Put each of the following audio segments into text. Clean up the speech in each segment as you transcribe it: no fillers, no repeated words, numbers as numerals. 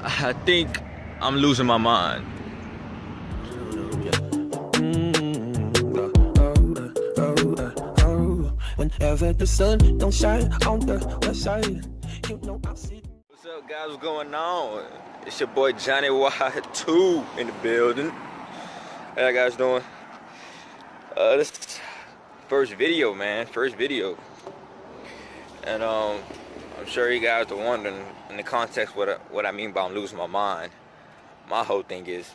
I think I'm losing my mind. Whenever the sun don't shine on the west side, you know I'll see. What's up, guys? What's going on? It's your boy Johnny Y2 in the building. How you guys doing? This is first video, man. First video. And I'm sure you guys are wondering in the context what I mean by I'm losing my mind. My whole thing is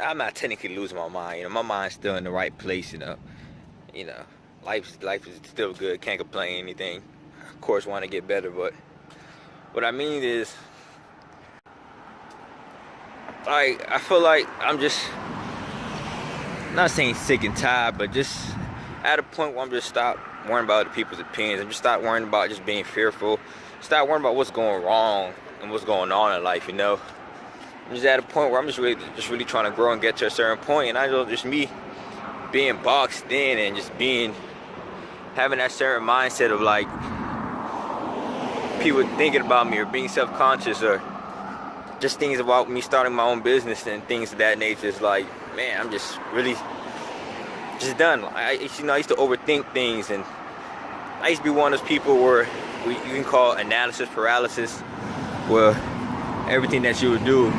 I'm not technically losing my mind. My mind's still in the right place. Life is still good. Can't complain anything. Of course, want to get better, but what I mean is, I feel like I'm just not saying sick and tired, but just at a point where I'm just stop worrying about other people's opinions. I'm just stop worrying about just being fearful. Stop worrying about what's going wrong and what's going on in life. I'm just at a point where I'm just really trying to grow and get to a certain point, and I know just me being boxed in and just having that certain mindset of like people thinking about me or being self-conscious or just things about me starting my own business and things of that nature. Is like, man, I'm just really just done. I used to overthink things, and I used to be one of those people where you can call analysis paralysis, where everything that you would do,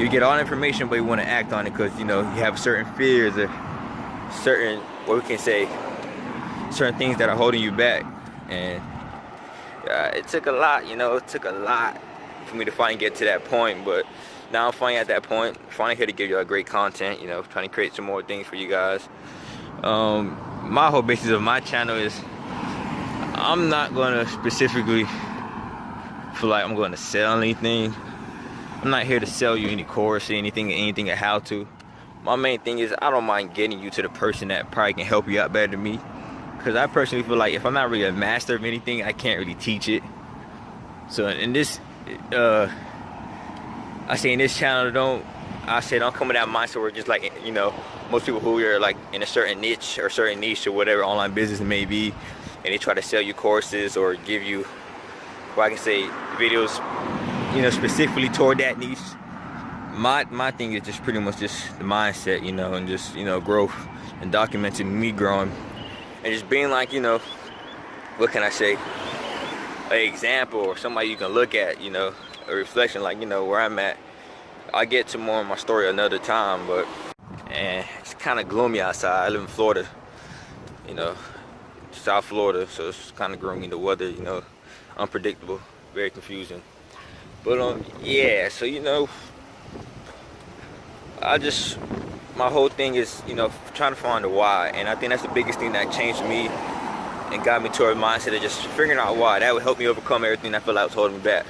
you get all the information, but you want to act on it because you have certain fears or certain, what we can say, certain things that are holding you back. And it took a lot, it took a lot for me to finally get to that point. But now I'm finally at that point, finally here to give you great content, trying to create some more things for you guys. My whole basis of my channel is I'm not going to specifically feel like I'm going to sell anything. I'm not here to sell you any course or anything or how to. My main thing is I don't mind getting you to the person that probably can help you out better than me. Because I personally feel like if I'm not really a master of anything, I can't really teach it. So in this, I say in this channel, don't come with that mindset where just like, most people who are like in a certain niche or whatever online business it may be, and they try to sell you courses or give you, well, I can say videos, specifically toward that niche. My thing is just pretty much just the mindset, and just, growth and documenting me growing and just being like, what can I say, an example or somebody you can look at, a reflection, like, where I'm at. I'll get to more of my story another time, but it's kind of gloomy outside. I live in Florida, South Florida, so it's kind of gloomy. The weather, unpredictable, very confusing. But yeah, so my whole thing is, trying to find the why, and I think that's the biggest thing that changed me and got me to a mindset of just figuring out why. That would help me overcome everything I feel like was holding me back.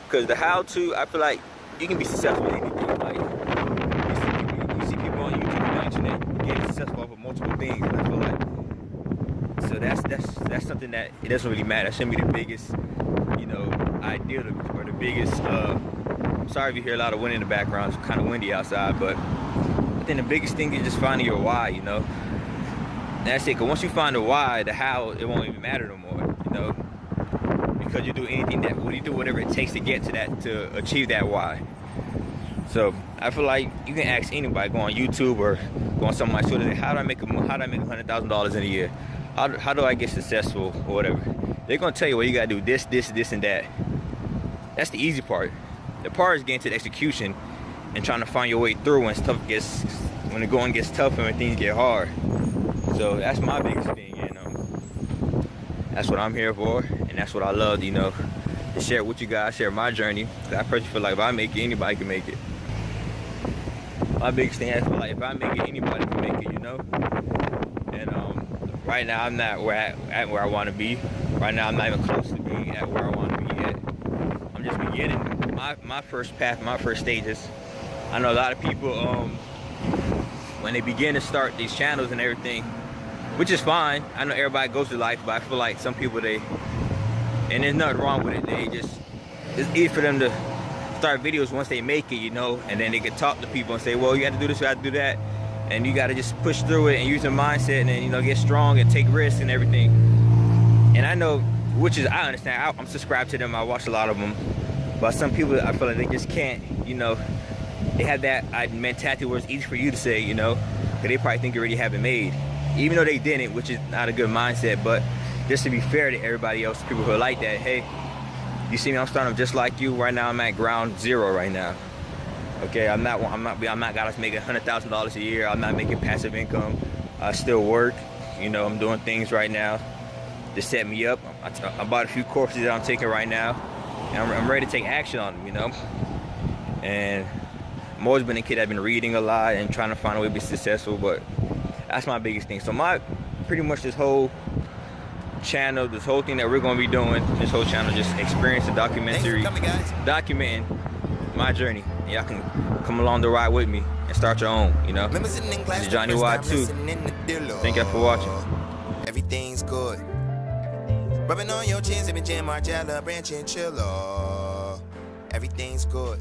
Because the how-to, I feel like you can be successful in anything. Like you see people on YouTube and the internet getting successful off of multiple things, and I feel like that's something that it doesn't really matter. That shouldn't be the biggest, idea or the biggest. Sorry if you hear a lot of wind in the background. It's kind of windy outside, but I think the biggest thing is just finding your why. And that's it. Because once you find the why, the how, it won't even matter no more. Because you do whatever it takes to get to that, to achieve that why. So I feel like you can ask anybody, go on YouTube or go on something like Twitter, how do I make $100,000 in a year? How do I get successful or whatever? They're gonna tell you, well, you gotta do this, and that. That's the easy part. The part is getting to the execution and trying to find your way through when the going gets tough and when things get hard. So that's my biggest thing, that's what I'm here for, and that's what I love, to share with you guys, share my journey. I personally feel like if I make it, anybody can make it. My biggest thing, I feel like if I make it, anybody can make it, And right now, I'm not at where I want to be. Right now, I'm not even close to being at where I want to be yet. I'm just beginning. My first path, my first stages. I know a lot of people, when they begin to start these channels and everything, which is fine. I know everybody goes through life, but I feel like some people, and there's nothing wrong with it. It's easy for them to start videos once they make it, and then they can talk to people and say, well, you got to do this, you got to do that. And you got to just push through it and use your mindset and then, get strong and take risks and everything. And I know which is, I understand. I'm subscribed to them. I watch a lot of them. But some people, I feel like they just can't, you know, they have that mentality where it's easy for you to say, you know, because they probably think you already have it made. Even though they didn't, which is not a good mindset. But just to be fair to everybody else, people who are like that, hey, you see me, I'm starting just like you. Right now, I'm at ground zero right now. Okay, I'm not guys making $100,000 a year. I'm not making passive income. I still work. You know, I'm doing things right now to set me up. I bought a few courses that I'm taking right now, and I'm ready to take action on them. You know, and I've always been a kid. I've been reading a lot and trying to find a way to be successful. But that's my biggest thing. So pretty much this whole channel, this whole thing that we're going to be doing, this whole channel, just experience the documentary, documenting my journey. Y'all can come along the ride with me and start your own, you know. This is Johnny Y2. Thank y'all for watching. Everything's good. Rubbing on your chins, every jam, Margiela, branch and chiller. Everything's good.